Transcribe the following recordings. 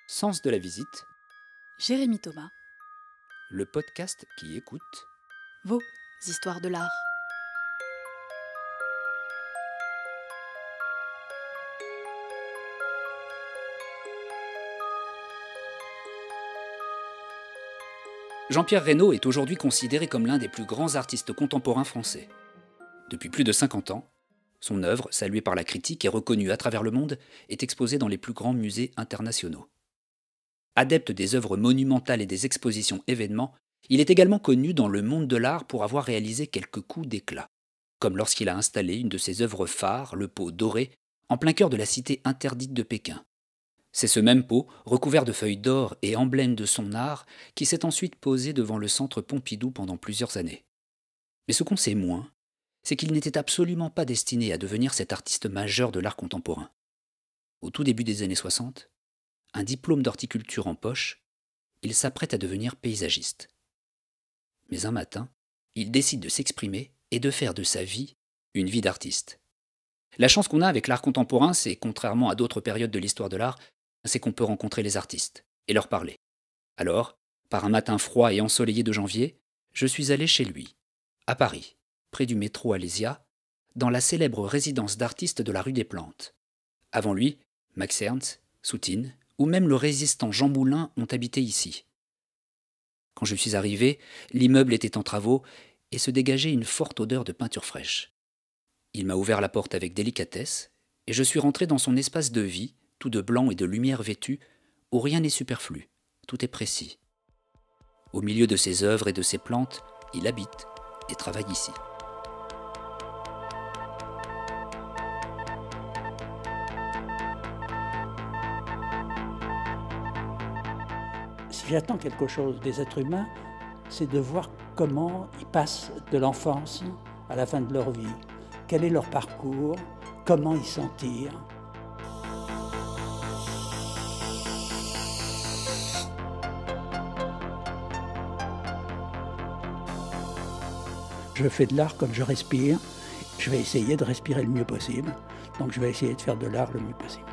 Sens de la visite, Jérémy Thomas, le podcast qui écoute. vos histoires de l'art. Jean-Pierre Reynaud est aujourd'hui considéré comme l'un des plus grands artistes contemporains français. Depuis plus de 50 ans, son œuvre, saluée par la critique et reconnue à travers le monde, est exposée dans les plus grands musées internationaux. Adepte des œuvres monumentales et des expositions événements, il est également connu dans le monde de l'art pour avoir réalisé quelques coups d'éclat, comme lorsqu'il a installé une de ses œuvres phares, le pot doré, en plein cœur de la cité interdite de Pékin. C'est ce même pot, recouvert de feuilles d'or et emblème de son art, qui s'est ensuite posé devant le centre Pompidou pendant plusieurs années. Mais ce qu'on sait moins, c'est qu'il n'était absolument pas destiné à devenir cet artiste majeur de l'art contemporain. Au tout début des années 60, un diplôme d'horticulture en poche, il s'apprête à devenir paysagiste. Mais un matin, il décide de s'exprimer et de faire de sa vie une vie d'artiste. La chance qu'on a avec l'art contemporain, c'est, contrairement à d'autres périodes de l'histoire de l'art, c'est qu'on peut rencontrer les artistes et leur parler. Alors, par un matin froid et ensoleillé de janvier, je suis allé chez lui, à Paris, près du métro Alésia, dans la célèbre résidence d'artistes de la rue des Plantes. Avant lui, Max Ernst, Soutine, ou même le résistant Jean Moulin ont habité ici. Quand je suis arrivé, l'immeuble était en travaux et se dégageait une forte odeur de peinture fraîche. Il m'a ouvert la porte avec délicatesse et je suis rentré dans son espace de vie, tout de blanc et de lumière vêtue, où rien n'est superflu, tout est précis. Au milieu de ses œuvres et de ses plantes, il habite et travaille ici. Si j'attends quelque chose des êtres humains, c'est de voir comment ils passent de l'enfance à la fin de leur vie. Quel est leur parcours, comment ils s'en tirent. Je fais de l'art comme je respire. Je vais essayer de respirer le mieux possible. Donc je vais essayer de faire de l'art le mieux possible.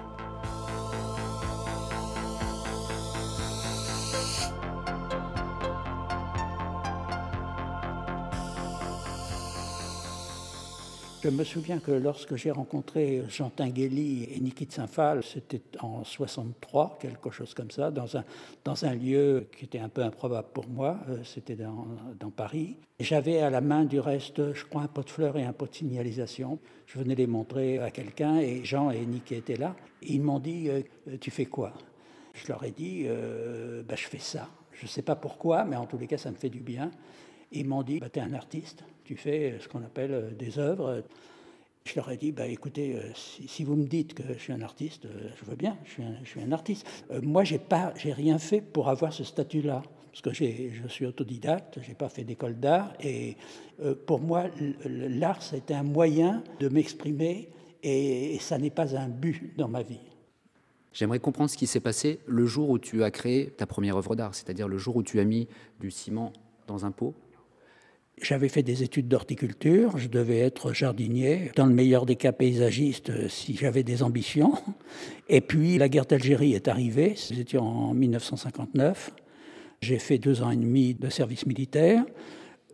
Je me souviens que lorsque j'ai rencontré Jean Tinguely et Niki de Saint-Phal, c'était en 63, quelque chose comme ça, dans un lieu qui était un peu improbable pour moi, c'était dans Paris. J'avais à la main du reste, je crois, un pot de fleurs et un pot de signalisation. Je venais les montrer à quelqu'un et Jean et Niki étaient là. Et ils m'ont dit « Tu fais quoi ?» Je leur ai dit « Je fais ça. Je ne sais pas pourquoi, mais en tous les cas, ça me fait du bien. » Ils m'ont dit « Tu es un artiste, tu fais ce qu'on appelle des œuvres. » Je leur ai dit écoutez, si vous me dites que je suis un artiste, je veux bien, je suis un artiste. Moi, j'ai rien fait pour avoir ce statut-là, parce que je suis autodidacte, je n'ai pas fait d'école d'art. Et pour moi, l'art, c'était un moyen de m'exprimer et ça n'est pas un but dans ma vie. J'aimerais comprendre ce qui s'est passé le jour où tu as créé ta première œuvre d'art, c'est-à-dire le jour où tu as mis du ciment dans un pot. J'avais fait des études d'horticulture, je devais être jardinier, dans le meilleur des cas paysagiste si j'avais des ambitions. Et puis la guerre d'Algérie est arrivée, c'était en 1959. J'ai fait 2 ans et demi de service militaire.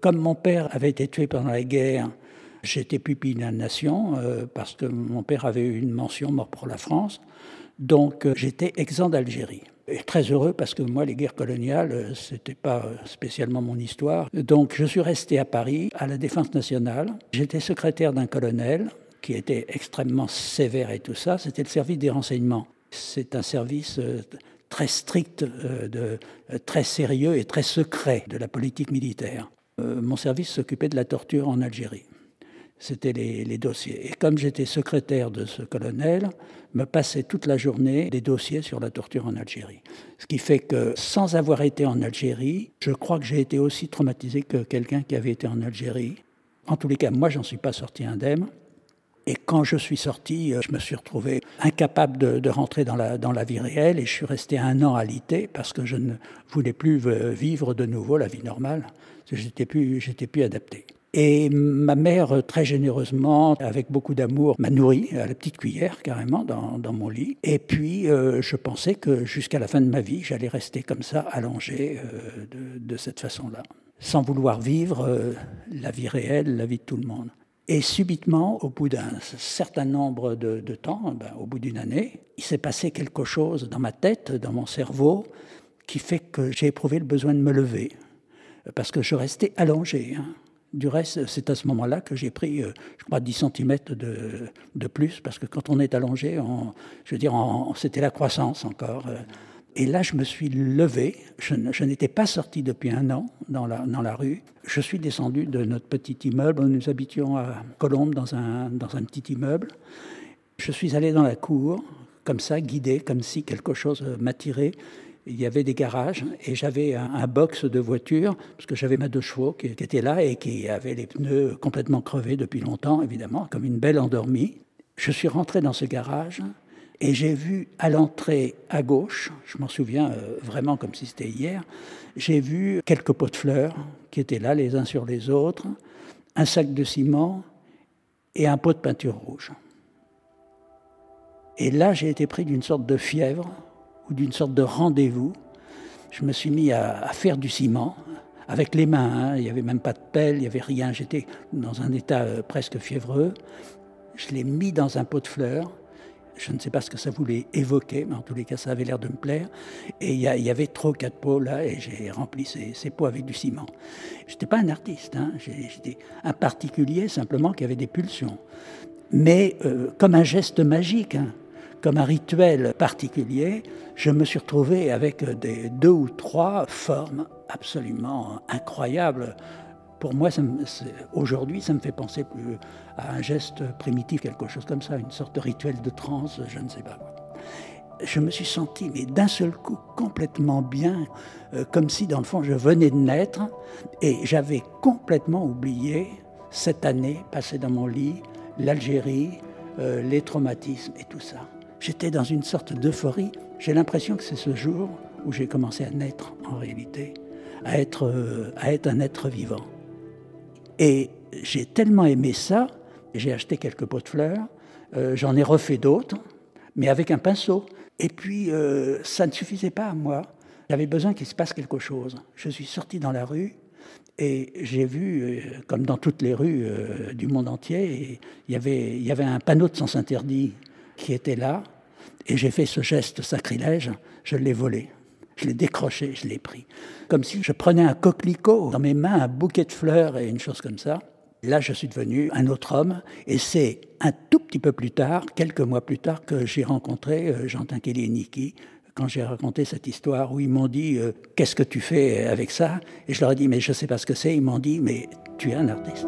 Comme mon père avait été tué pendant la guerre, j'étais pupille de la nation parce que mon père avait eu une mention mort pour la France. Donc j'étais exempt d'Algérie. Et très heureux parce que moi, les guerres coloniales, c'était pas spécialement mon histoire. Donc je suis resté à Paris, à la Défense nationale. J'étais secrétaire d'un colonel qui était extrêmement sévère et tout ça. C'était le service des renseignements. C'est un service très strict, très sérieux et très secret de la politique militaire. Mon service s'occupait de la torture en Algérie. C'était les dossiers. Et comme j'étais secrétaire de ce colonel, me passait toute la journée des dossiers sur la torture en Algérie. Ce qui fait que, sans avoir été en Algérie, je crois que j'ai été aussi traumatisé que quelqu'un qui avait été en Algérie. En tous les cas, moi, j'en suis pas sorti indemne. Et quand je suis sorti, je me suis retrouvé incapable de rentrer dans la vie réelle et je suis resté 1 an alité parce que je ne voulais plus vivre de nouveau la vie normale. J'étais plus adapté. Et ma mère, très généreusement, avec beaucoup d'amour, m'a nourri à la petite cuillère, carrément, dans mon lit. Et puis, je pensais que jusqu'à la fin de ma vie, j'allais rester comme ça, allongé de cette façon-là, sans vouloir vivre la vie réelle, la vie de tout le monde. Et subitement, au bout d'un certain nombre de temps, au bout d'une année, il s'est passé quelque chose dans ma tête, dans mon cerveau, qui fait que j'ai éprouvé le besoin de me lever, parce que je restais allongé. Du reste, c'est à ce moment-là que j'ai pris, je crois, 10 cm de plus, parce que quand on est allongé, c'était la croissance encore. Et là, je me suis levé. Je n'étais pas sorti depuis 1 an dans la rue. Je suis descendu de notre petit immeuble. Nous habitions à Colombes, dans un petit immeuble. Je suis allé dans la cour, comme ça, guidé, comme si quelque chose m'attirait. Il y avait des garages et j'avais un box de voiture, parce que j'avais ma 2 chevaux qui était là et qui avait les pneus complètement crevés depuis longtemps, évidemment, comme une belle endormie. Je suis rentré dans ce garage et j'ai vu à l'entrée à gauche, je m'en souviens vraiment comme si c'était hier, j'ai vu quelques pots de fleurs qui étaient là les uns sur les autres, un sac de ciment et un pot de peinture rouge. Et là, j'ai été pris d'une sorte de fièvre, ou d'une sorte de rendez-vous. Je me suis mis à faire du ciment avec les mains. Il n'y avait même pas de pelle, il n'y avait rien. J'étais dans un état presque fiévreux. Je l'ai mis dans un pot de fleurs. Je ne sais pas ce que ça voulait évoquer, mais en tous les cas, ça avait l'air de me plaire. Et il y avait 3 ou 4 pots là, et j'ai rempli ces pots avec du ciment. Je n'étais pas un artiste, j'étais un particulier simplement qui avait des pulsions. Mais comme un geste magique, comme un rituel particulier, je me suis retrouvé avec 2 ou 3 formes absolument incroyables. Pour moi, aujourd'hui, ça me fait penser plus à un geste primitif, quelque chose comme ça, une sorte de rituel de transe, je ne sais pas. Je me suis senti, mais d'un seul coup, complètement bien, comme si, dans le fond, je venais de naître, et j'avais complètement oublié cette année passée dans mon lit, l'Algérie, les traumatismes et tout ça. J'étais dans une sorte d'euphorie. J'ai l'impression que c'est ce jour où j'ai commencé à naître, en réalité, à être un être vivant. Et j'ai tellement aimé ça, j'ai acheté quelques pots de fleurs, j'en ai refait d'autres, mais avec un pinceau. Et puis, ça ne suffisait pas à moi. J'avais besoin qu'il se passe quelque chose. Je suis sorti dans la rue et j'ai vu, comme dans toutes les rues du monde entier, il y avait un panneau de sens interdit qui était là, et j'ai fait ce geste sacrilège, je l'ai volé, je l'ai décroché, je l'ai pris. Comme si je prenais un coquelicot dans mes mains, un bouquet de fleurs et une chose comme ça. Là, je suis devenu un autre homme, et c'est un tout petit peu plus tard, quelques mois plus tard, que j'ai rencontré Jean Tinguely et Niki, quand j'ai raconté cette histoire, où ils m'ont dit « Qu'est-ce que tu fais avec ça ?» Et je leur ai dit « Mais je ne sais pas ce que c'est ». Ils m'ont dit « Mais tu es un artiste ».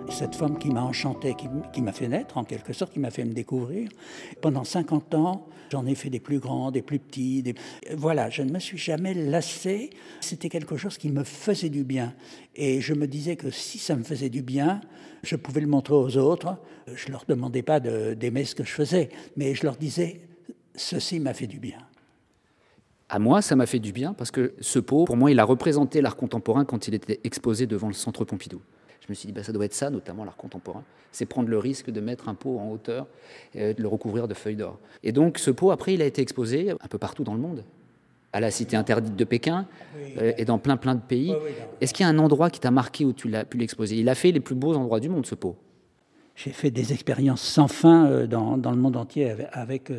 Cette femme qui m'a enchanté, qui m'a fait naître en quelque sorte, qui m'a fait me découvrir. Pendant 50 ans, j'en ai fait des plus grands, des plus petits. Voilà, je ne me suis jamais lassé. C'était quelque chose qui me faisait du bien. Et je me disais que si ça me faisait du bien, je pouvais le montrer aux autres. Je ne leur demandais pas d'aimer ce que je faisais, mais je leur disais, ceci m'a fait du bien. À moi, ça m'a fait du bien parce que ce pot, pour moi, il a représenté l'art contemporain quand il était exposé devant le Centre Pompidou. Je me suis dit, ça doit être ça, notamment l'art contemporain. C'est prendre le risque de mettre un pot en hauteur et de le recouvrir de feuilles d'or. Et donc, ce pot, après, il a été exposé un peu partout dans le monde. À la Cité interdite de Pékin et dans plein de pays. Est-ce qu'il y a un endroit qui t'a marqué où tu as pu l'exposer? Il a fait les plus beaux endroits du monde, ce pot. J'ai fait des expériences sans fin dans le monde entier avec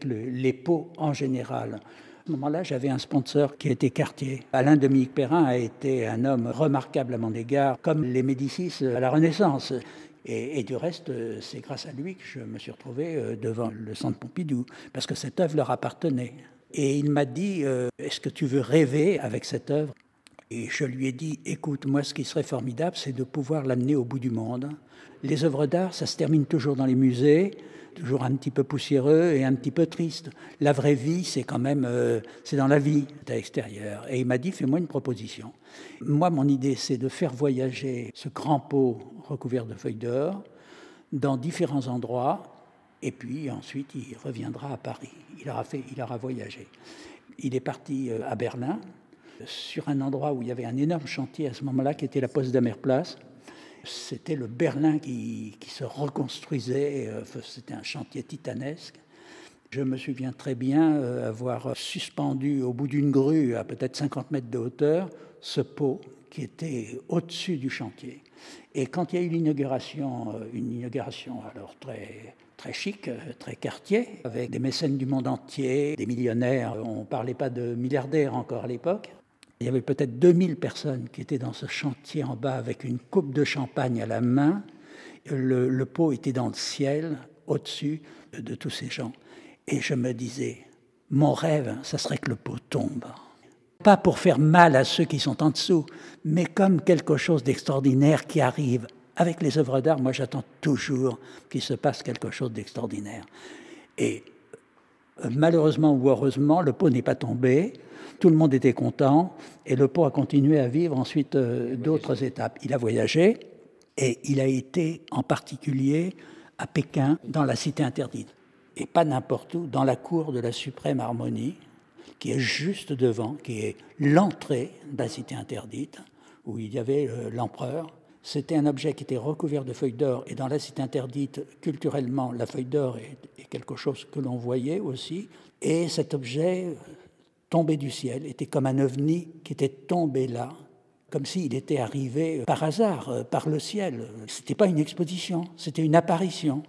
les pots en général. À ce moment-là, j'avais un sponsor qui était Cartier. Alain-Dominique Perrin a été un homme remarquable à mon égard, comme les Médicis à la Renaissance. Et du reste, c'est grâce à lui que je me suis retrouvé devant le Centre Pompidou, parce que cette œuvre leur appartenait. Et il m'a dit, est-ce que tu veux rêver avec cette œuvre? Et je lui ai dit, écoute, moi, ce qui serait formidable, c'est de pouvoir l'amener au bout du monde. Les œuvres d'art, ça se termine toujours dans les musées, toujours un petit peu poussiéreux et un petit peu triste. La vraie vie, c'est quand même, c'est dans la vie, à l'extérieur. Et il m'a dit, fais-moi une proposition. Moi, mon idée, c'est de faire voyager ce grand pot recouvert de feuilles d'or dans différents endroits. Et puis ensuite, il reviendra à Paris. Il aura voyagé. Il est parti à Berlin, sur un endroit où il y avait un énorme chantier à ce moment-là, qui était la Potsdamer Platz. C'était le Berlin qui se reconstruisait. C'était un chantier titanesque. Je me souviens très bien avoir suspendu au bout d'une grue, à peut-être 50 mètres de hauteur, ce pot qui était au-dessus du chantier. Et quand il y a eu l'inauguration, une inauguration alors très chic, très quartier, avec des mécènes du monde entier, des millionnaires, on ne parlait pas de milliardaires encore à l'époque. Il y avait peut-être 2000 personnes qui étaient dans ce chantier en bas avec une coupe de champagne à la main. Le pot était dans le ciel, au-dessus de tous ces gens. Et je me disais, mon rêve, ça serait que le pot tombe. Pas pour faire mal à ceux qui sont en dessous, mais comme quelque chose d'extraordinaire qui arrive. Avec les œuvres d'art, moi j'attends toujours qu'il se passe quelque chose d'extraordinaire. Et malheureusement ou heureusement, le pot n'est pas tombé, tout le monde était content, et le pot a continué à vivre ensuite d'autres étapes. Il a voyagé, et il a été en particulier à Pékin, dans la Cité interdite. Et pas n'importe où, dans la cour de la Suprême Harmonie, qui est juste devant, qui est l'entrée de la Cité interdite, où il y avait l'empereur. C'était un objet qui était recouvert de feuilles d'or, et dans la Cité interdite, culturellement, la feuille d'or est quelque chose que l'on voyait aussi, et cet objet tombé du ciel était comme un ovni qui était tombé là, comme s'il était arrivé par hasard, par le ciel. C'était pas une exposition, c'était une apparition.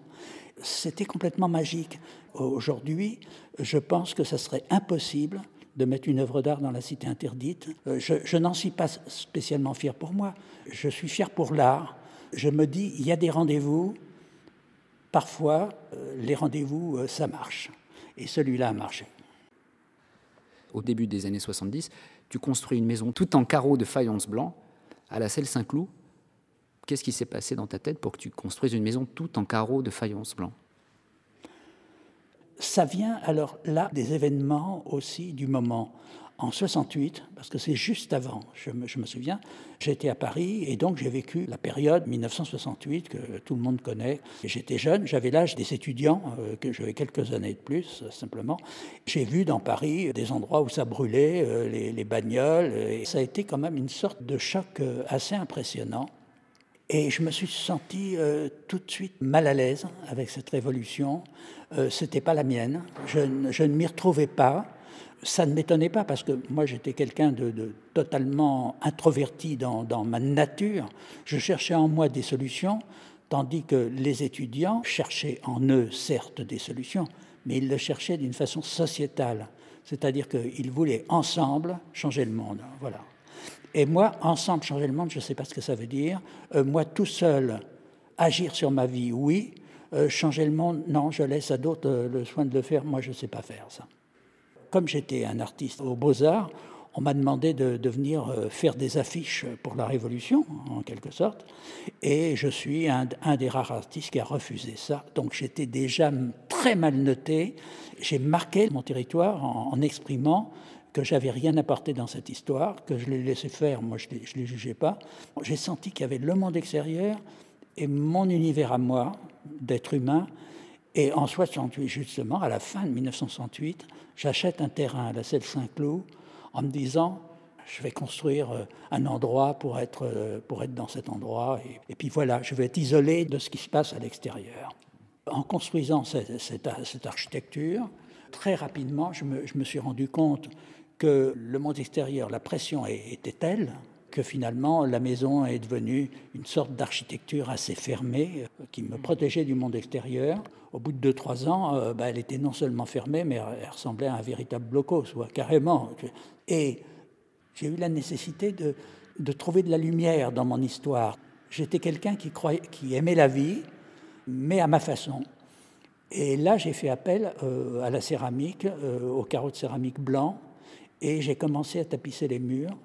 C'était complètement magique. Aujourd'hui, je pense que ça serait impossible de mettre une œuvre d'art dans la Cité interdite. Je n'en suis pas spécialement fier pour moi. Je suis fier pour l'art. Je me dis, il y a des rendez-vous. Parfois, les rendez-vous, ça marche. Et celui-là a marché. Au début des années 70, tu construis une maison tout en carreaux de faïence blanc à la Selle Saint-Cloud. Qu'est-ce qui s'est passé dans ta tête pour que tu construises une maison tout en carreaux de faïence blanc ? Ça vient alors là des événements aussi du moment. En 68, parce que c'est juste avant, je me souviens, j'étais à Paris et donc j'ai vécu la période 1968 que tout le monde connaît. J'étais jeune, j'avais l'âge des étudiants, que j'avais quelques années de plus simplement. J'ai vu dans Paris des endroits où ça brûlait, les bagnoles, et ça a été quand même une sorte de choc assez impressionnant. Et je me suis senti tout de suite mal à l'aise avec cette révolution. C'était pas la mienne. Je ne m'y retrouvais pas. Ça ne m'étonnait pas parce que moi j'étais quelqu'un de totalement introverti dans ma nature. Je cherchais en moi des solutions, tandis que les étudiants cherchaient en eux certes des solutions, mais ils le cherchaient d'une façon sociétale. C'est-à-dire qu'ils voulaient ensemble changer le monde. Voilà. Et moi, ensemble changer le monde, je ne sais pas ce que ça veut dire. Moi, tout seul, agir sur ma vie, oui. Changer le monde, non, je laisse à d'autres le soin de le faire. Moi, je ne sais pas faire ça. Comme j'étais un artiste aux Beaux-Arts, on m'a demandé de venir faire des affiches pour la Révolution, en quelque sorte. Et je suis un des rares artistes qui a refusé ça. Donc j'étais déjà très mal noté. J'ai marqué mon territoire en exprimant que j'avais rien apporté dans cette histoire, que je l'ai laissé faire, moi je les jugeais pas. J'ai senti qu'il y avait le monde extérieur et mon univers à moi, d'être humain. Et en 68, justement, à la fin de 1968, j'achète un terrain à la Selle Saint-Cloud en me disant, je vais construire un endroit pour être dans cet endroit. Et puis voilà, je vais être isolé de ce qui se passe à l'extérieur. En construisant cette architecture, très rapidement, je me suis rendu compte que le monde extérieur, la pression était telle que finalement la maison est devenue une sorte d'architecture assez fermée qui me protégeait du monde extérieur. Au bout de 2-3 ans, elle était non seulement fermée, mais elle ressemblait à un véritable blocos, carrément. Et j'ai eu la nécessité de trouver de la lumière dans mon histoire. J'étais quelqu'un qui aimait la vie, mais à ma façon. Et là, j'ai fait appel à la céramique, aux carreaux de céramique blanc, et j'ai commencé à tapisser les murs.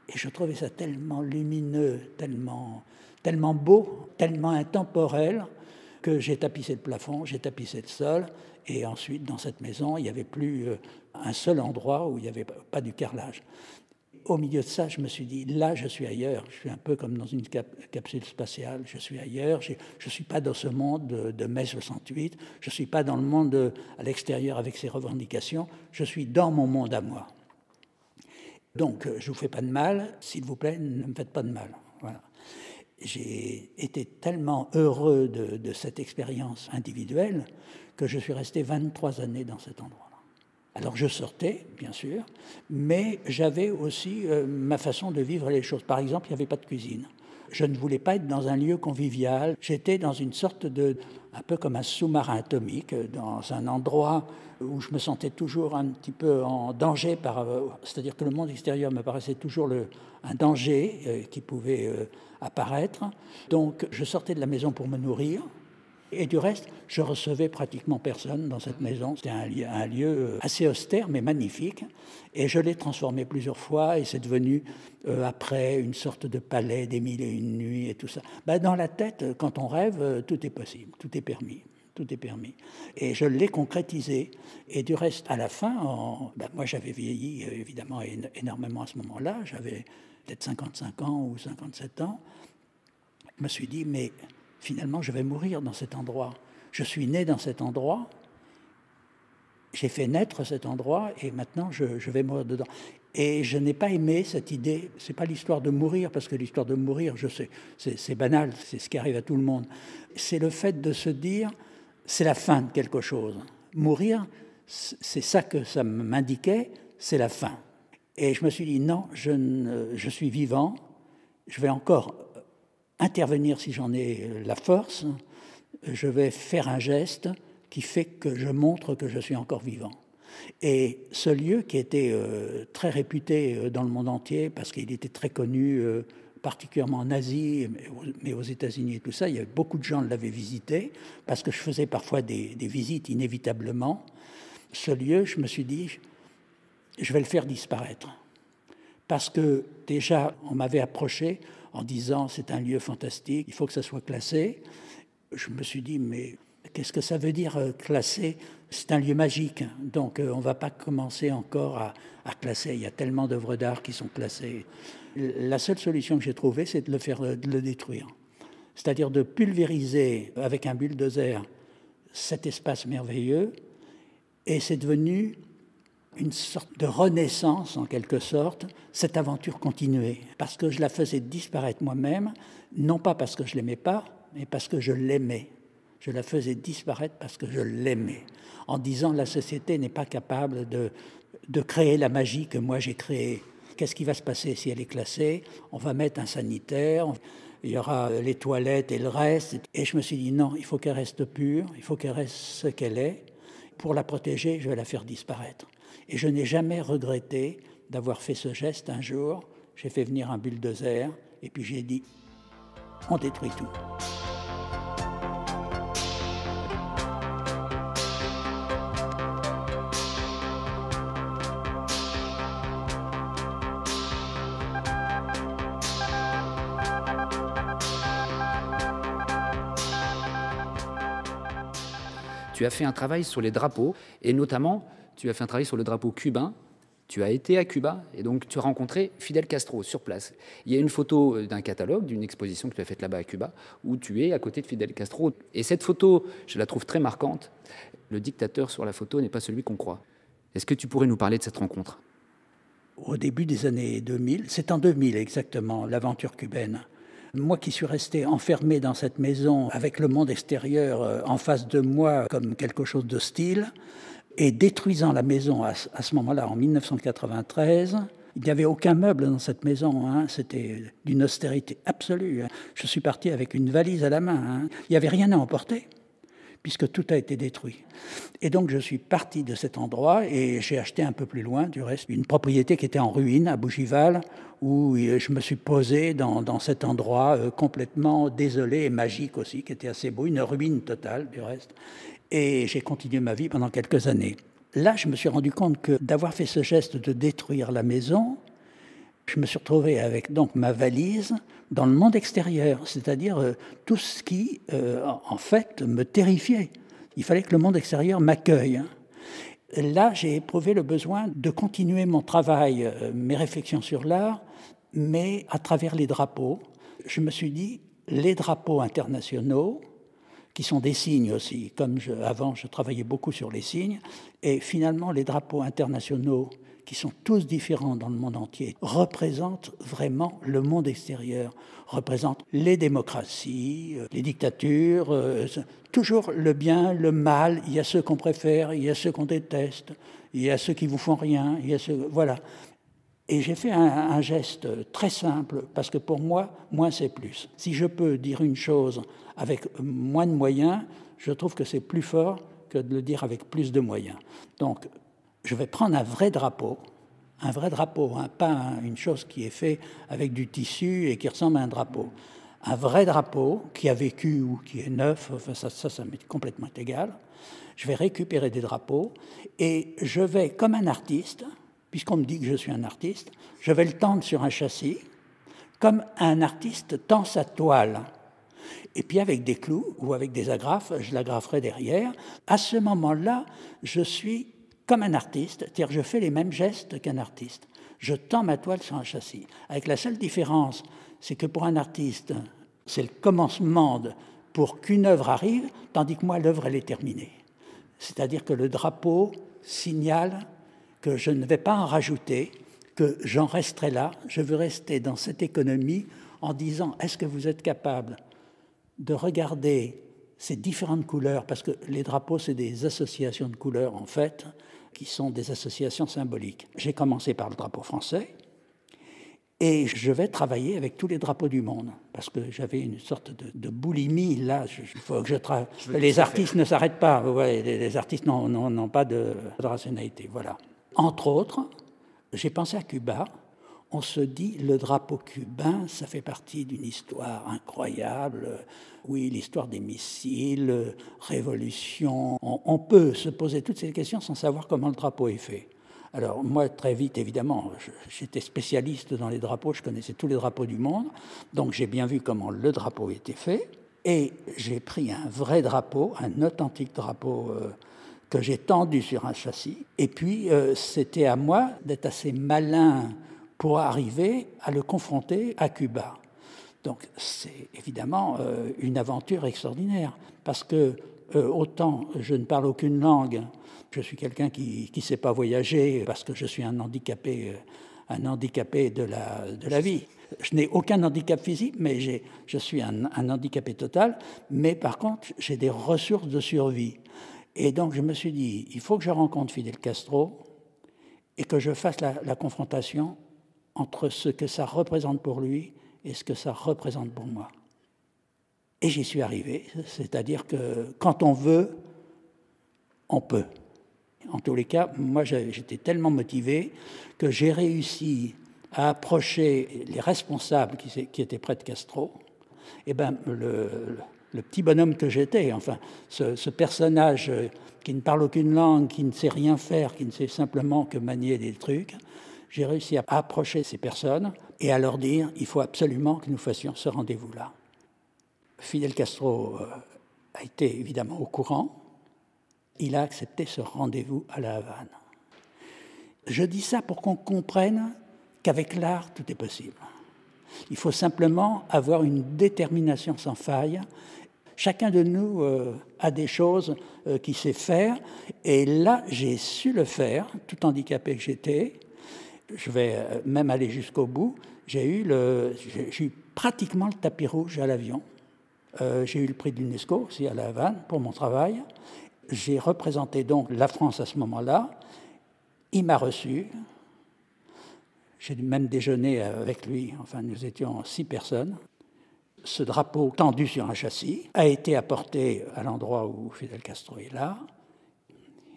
Et je trouvais ça tellement lumineux, tellement beau, tellement intemporel, que j'ai tapissé le plafond, j'ai tapissé le sol. Et ensuite, dans cette maison, il n'y avait plus un seul endroit où il n'y avait pas du carrelage. au milieu de ça, je me suis dit, là, je suis ailleurs. Je suis un peu comme dans une capsule spatiale. Je suis ailleurs. Je ne suis pas dans ce monde de mai 68. Je ne suis pas dans le monde à l'extérieur avec ses revendications. Je suis dans mon monde à moi. Donc, je ne vous fais pas de mal. S'il vous plaît, ne me faites pas de mal. Voilà. J'ai été tellement heureux de cette expérience individuelle que je suis resté 23 années dans cet endroit. Alors je sortais, bien sûr, mais j'avais aussi ma façon de vivre les choses. Par exemple, il n'y avait pas de cuisine. Je ne voulais pas être dans un lieu convivial. J'étais dans une sorte un peu comme un sous-marin atomique, dans un endroit où je me sentais toujours un petit peu en danger. C'est-à-dire que le monde extérieur me paraissait toujours un danger qui pouvait apparaître. Donc je sortais de la maison pour me nourrir. Et du reste, je recevais pratiquement personne dans cette maison. C'était un lieu assez austère, mais magnifique. Et je l'ai transformé plusieurs fois, et c'est devenu, après, une sorte de palais des 1001 nuits et tout ça. Dans la tête, quand on rêve, tout est possible, tout est permis. Tout est permis. Et je l'ai concrétisé. Et du reste, à la fin, moi j'avais vieilli évidemment énormément à ce moment-là. J'avais peut-être 55 ans ou 57 ans. Je me suis dit, mais finalement, je vais mourir dans cet endroit. Je suis né dans cet endroit, j'ai fait naître cet endroit, et maintenant, je vais mourir dedans. Et je n'ai pas aimé cette idée. Ce n'est pas l'histoire de mourir, parce que l'histoire de mourir, je sais, c'est banal, c'est ce qui arrive à tout le monde. C'est le fait de se dire, c'est la fin de quelque chose. Mourir, c'est ça que ça m'indiquait, c'est la fin. Et je me suis dit, non, je suis vivant, je vais encore intervenir si j'en ai la force, je vais faire un geste qui fait que je montre que je suis encore vivant. Et ce lieu qui était très réputé dans le monde entier, parce qu'il était très connu, particulièrement en Asie, mais aux États-Unis et tout ça, il y avait beaucoup de gens qui l'avaient visité, parce que je faisais parfois des visites inévitablement. Ce lieu, je me suis dit, je vais le faire disparaître. Parce que déjà, on m'avait approché en disant c'est un lieu fantastique, il faut que ça soit classé. Je me suis dit, mais qu'est-ce que ça veut dire classé? C'est un lieu magique, donc on ne va pas commencer encore à classer. Il y a tellement d'œuvres d'art qui sont classées. La seule solution que j'ai trouvée, c'est de le détruire. C'est-à-dire de pulvériser avec un bulldozer cet espace merveilleux, et c'est devenu une sorte de renaissance, en quelque sorte, cette aventure continuée, parce que je la faisais disparaître moi-même, non pas parce que je ne l'aimais pas, mais parce que je l'aimais. Je la faisais disparaître parce que je l'aimais, en disant la société n'est pas capable de créer la magie que moi j'ai créée. Qu'est-ce qui va se passer si elle est classée? On va mettre un sanitaire, il y aura les toilettes et le reste. Et je me suis dit non, il faut qu'elle reste pure, il faut qu'elle reste ce qu'elle est. Pour la protéger, je vais la faire disparaître. Et je n'ai jamais regretté d'avoir fait ce geste un jour. J'ai fait venir un bulldozer et puis j'ai dit, on détruit tout. Tu as fait un travail sur les drapeaux, et notamment, tu as fait un travail sur le drapeau cubain. Tu as été à Cuba, et donc tu as rencontré Fidel Castro sur place. Il y a une photo d'un catalogue, d'une exposition que tu as faite là-bas à Cuba, où tu es à côté de Fidel Castro. Et cette photo, je la trouve très marquante. Le dictateur sur la photo n'est pas celui qu'on croit. Est-ce que tu pourrais nous parler de cette rencontre? Au début des années 2000, c'est en 2000 exactement, l'aventure cubaine. Moi qui suis resté enfermé dans cette maison avec le monde extérieur en face de moi comme quelque chose d'hostile, et détruisant la maison à ce moment-là, en 1993, il n'y avait aucun meuble dans cette maison, hein. C'était d'une austérité absolue. Hein. Je suis parti avec une valise à la main. Hein. Il n'y avait rien à emporter, puisque tout a été détruit. Et donc je suis parti de cet endroit et j'ai acheté un peu plus loin, du reste, une propriété qui était en ruine à Bougival, où je me suis posé dans cet endroit complètement désolé et magique aussi, qui était assez beau, une ruine totale du reste. Et j'ai continué ma vie pendant quelques années. Là, je me suis rendu compte que d'avoir fait ce geste de détruire la maison, je me suis retrouvé avec donc ma valise dans le monde extérieur, c'est-à-dire tout ce qui, en fait, me terrifiait. Il fallait que le monde extérieur m'accueille. Là, j'ai éprouvé le besoin de continuer mon travail, mes réflexions sur l'art, mais à travers les drapeaux. Je me suis dit, les drapeaux internationaux, qui sont des signes aussi, comme avant je travaillais beaucoup sur les signes, et finalement les drapeaux internationaux, qui sont tous différents dans le monde entier, représentent vraiment le monde extérieur, représentent les démocraties, les dictatures, toujours le bien, le mal, il y a ceux qu'on préfère, il y a ceux qu'on déteste, il y a ceux qui vous font rien, il y a ceux... Voilà. Et j'ai fait un geste très simple, parce que pour moi, moins c'est plus. Si je peux dire une chose avec moins de moyens, je trouve que c'est plus fort que de le dire avec plus de moyens. Donc, je vais prendre un vrai drapeau, hein, pas une chose qui est faite avec du tissu et qui ressemble à un drapeau. Un vrai drapeau qui a vécu ou qui est neuf, enfin ça m'est complètement égal. Je vais récupérer des drapeaux et je vais, comme un artiste, puisqu'on me dit que je suis un artiste, je vais le tendre sur un châssis, comme un artiste tend sa toile. Et puis avec des clous ou avec des agrafes, je l'agraferai derrière. À ce moment-là, je suis comme un artiste, c'est-à-dire je fais les mêmes gestes qu'un artiste. Je tends ma toile sur un châssis. Avec la seule différence, c'est que pour un artiste, c'est le commencement pour qu'une œuvre arrive, tandis que moi, l'œuvre, elle est terminée. C'est-à-dire que le drapeau signale que je ne vais pas en rajouter, que j'en resterai là. Je veux rester dans cette économie en disant, est-ce que vous êtes capable de regarder ces différentes couleurs, parce que les drapeaux, c'est des associations de couleurs, en fait, qui sont des associations symboliques. J'ai commencé par le drapeau français, et je vais travailler avec tous les drapeaux du monde, parce que j'avais une sorte de boulimie, là, il faut que je travaille. Les artistes ne s'arrêtent pas, ouais, les artistes n'ont pas de rationalité, voilà. Entre autres, j'ai pensé à Cuba. On se dit, le drapeau cubain, ça fait partie d'une histoire incroyable. Oui, l'histoire des missiles, révolution. On peut se poser toutes ces questions sans savoir comment le drapeau est fait. Alors moi, très vite, évidemment, j'étais spécialiste dans les drapeaux, je connaissais tous les drapeaux du monde, donc j'ai bien vu comment le drapeau était fait. Et j'ai pris un vrai drapeau, un authentique drapeau que j'ai tendu sur un châssis. Et puis, c'était à moi d'être assez malin pour arriver à le confronter à Cuba. Donc, c'est évidemment une aventure extraordinaire, parce que autant je ne parle aucune langue, je suis quelqu'un qui ne sait pas voyager, parce que je suis un handicapé de la vie. Je n'ai aucun handicap physique, mais je suis un handicapé total, mais par contre, j'ai des ressources de survie. Et donc, je me suis dit, il faut que je rencontre Fidel Castro et que je fasse la confrontation entre ce que ça représente pour lui et ce que ça représente pour moi. Et j'y suis arrivé, c'est-à-dire que quand on veut, on peut. En tous les cas, moi j'étais tellement motivé que j'ai réussi à approcher les responsables qui étaient près de Castro. Et ben le petit bonhomme que j'étais, enfin ce personnage qui ne parle aucune langue, qui ne sait rien faire, qui ne sait simplement que manier des trucs, j'ai réussi à approcher ces personnes et à leur dire il faut absolument que nous fassions ce rendez-vous-là. Fidel Castro a été évidemment au courant. Il a accepté ce rendez-vous à La Havane. Je dis ça pour qu'on comprenne qu'avec l'art, tout est possible. Il faut simplement avoir une détermination sans faille. Chacun de nous a des choses qu'il sait faire. Et là, j'ai su le faire, tout handicapé que j'étais. Je vais même aller jusqu'au bout. J'ai eu pratiquement le tapis rouge à l'avion. J'ai eu le prix de l'UNESCO aussi à La Havane pour mon travail. J'ai représenté donc la France à ce moment-là. Il m'a reçu. J'ai même déjeuné avec lui. Enfin, nous étions 6 personnes. Ce drapeau tendu sur un châssis a été apporté à l'endroit où Fidel Castro est là.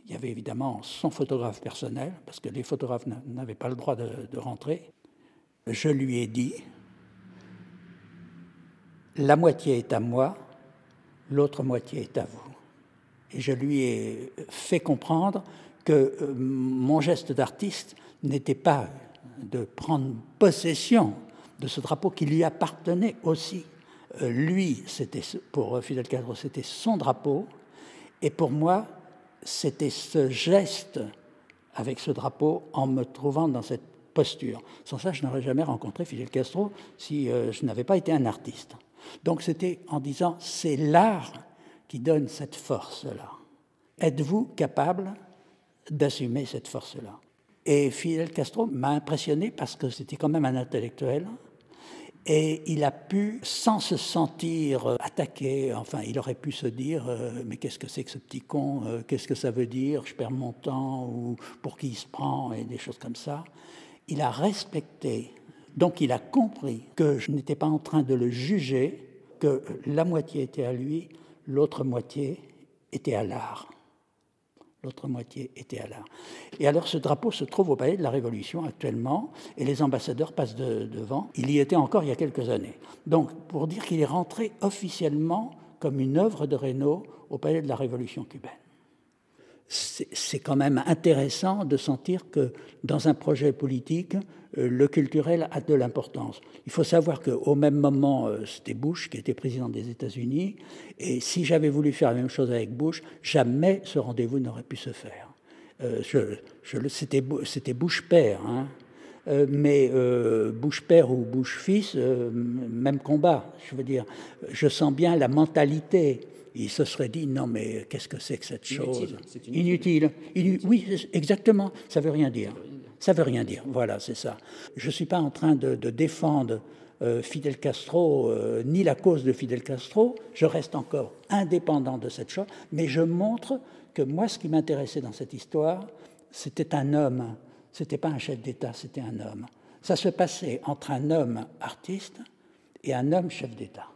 Il y avait évidemment son photographe personnel, parce que les photographes n'avaient pas le droit de rentrer. Je lui ai dit, la moitié est à moi, l'autre moitié est à vous. Et je lui ai fait comprendre que mon geste d'artiste n'était pas de prendre possession de ce drapeau qui lui appartenait aussi. Lui, pour Fidel Castro, c'était son drapeau, et pour moi, c'était ce geste avec ce drapeau en me trouvant dans cette posture. Sans ça, je n'aurais jamais rencontré Fidel Castro si je n'avais pas été un artiste. Donc c'était en disant, c'est l'art qui donne cette force-là. Êtes-vous capable d'assumer cette force-là? Et Fidel Castro m'a impressionné parce que c'était quand même un intellectuel. Et il a pu, sans se sentir attaqué, enfin, il aurait pu se dire mais qu'est-ce que c'est que ce petit con, qu'est-ce que ça veut dire, je perds mon temps, ou pour qui il se prend, et des choses comme ça. Il a respecté, donc il a compris que je n'étais pas en train de le juger, que la moitié était à lui, l'autre moitié était à l'art. L'autre moitié était à l'art. Et alors ce drapeau se trouve au Palais de la Révolution actuellement, et les ambassadeurs passent devant. Il y était encore il y a quelques années. Donc pour dire qu'il est rentré officiellement comme une œuvre de Reynaud au Palais de la Révolution cubaine. C'est quand même intéressant de sentir que dans un projet politique, le culturel a de l'importance. Il faut savoir qu'au même moment, c'était Bush qui était président des États-Unis, et si j'avais voulu faire la même chose avec Bush, jamais ce rendez-vous n'aurait pu se faire. C'était Bush père, hein. Mais Bush père ou Bush fils, même combat. Je veux dire, je sens bien la mentalité. Il se serait dit, non mais qu'est-ce que c'est que cette chose ? C'est inutile. Oui, exactement, ça veut rien dire. Ça veut rien dire, voilà, c'est ça. Je ne suis pas en train de défendre Fidel Castro, ni la cause de Fidel Castro. Je reste encore indépendant de cette chose, mais je montre que moi, ce qui m'intéressait dans cette histoire, c'était un homme. Ce n'était pas un chef d'État, c'était un homme. Ça se passait entre un homme artiste et un homme chef d'État.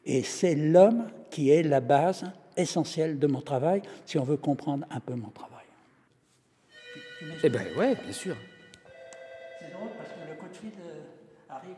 Et c'est l'homme qui est la base essentielle de mon travail, si on veut comprendre un peu mon travail. Eh bien, ouais, bien sûr. C'est drôle parce que le coup de fil arrive.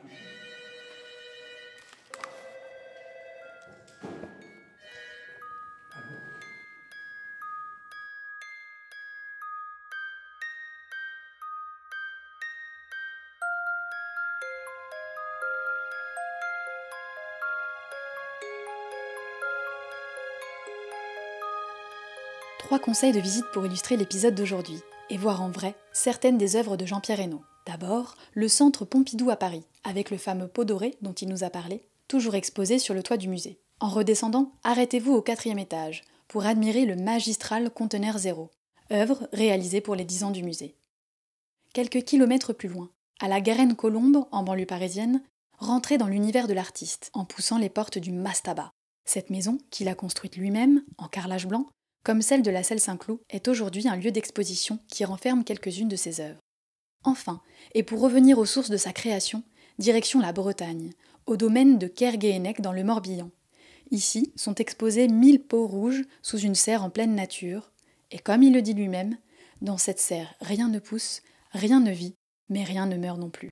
Trois conseils de visite pour illustrer l'épisode d'aujourd'hui et voir en vrai certaines des œuvres de Jean-Pierre Reynaud. D'abord, le Centre Pompidou à Paris, avec le fameux pot doré dont il nous a parlé, toujours exposé sur le toit du musée. En redescendant, arrêtez-vous au 4e étage pour admirer le magistral Conteneur Zéro, œuvre réalisée pour les 10 ans du musée. Quelques kilomètres plus loin, à la Garenne-Colombe, en banlieue parisienne, rentrez dans l'univers de l'artiste en poussant les portes du Mastaba. Cette maison, qu'il a construite lui-même, en carrelage blanc, comme celle de la Selle Saint-Cloud, est aujourd'hui un lieu d'exposition qui renferme quelques-unes de ses œuvres. Enfin, et pour revenir aux sources de sa création, direction la Bretagne, au domaine de Kerguéhennec dans le Morbihan. Ici sont exposés 1000 pots rouges sous une serre en pleine nature, et comme il le dit lui-même, dans cette serre rien ne pousse, rien ne vit, mais rien ne meurt non plus.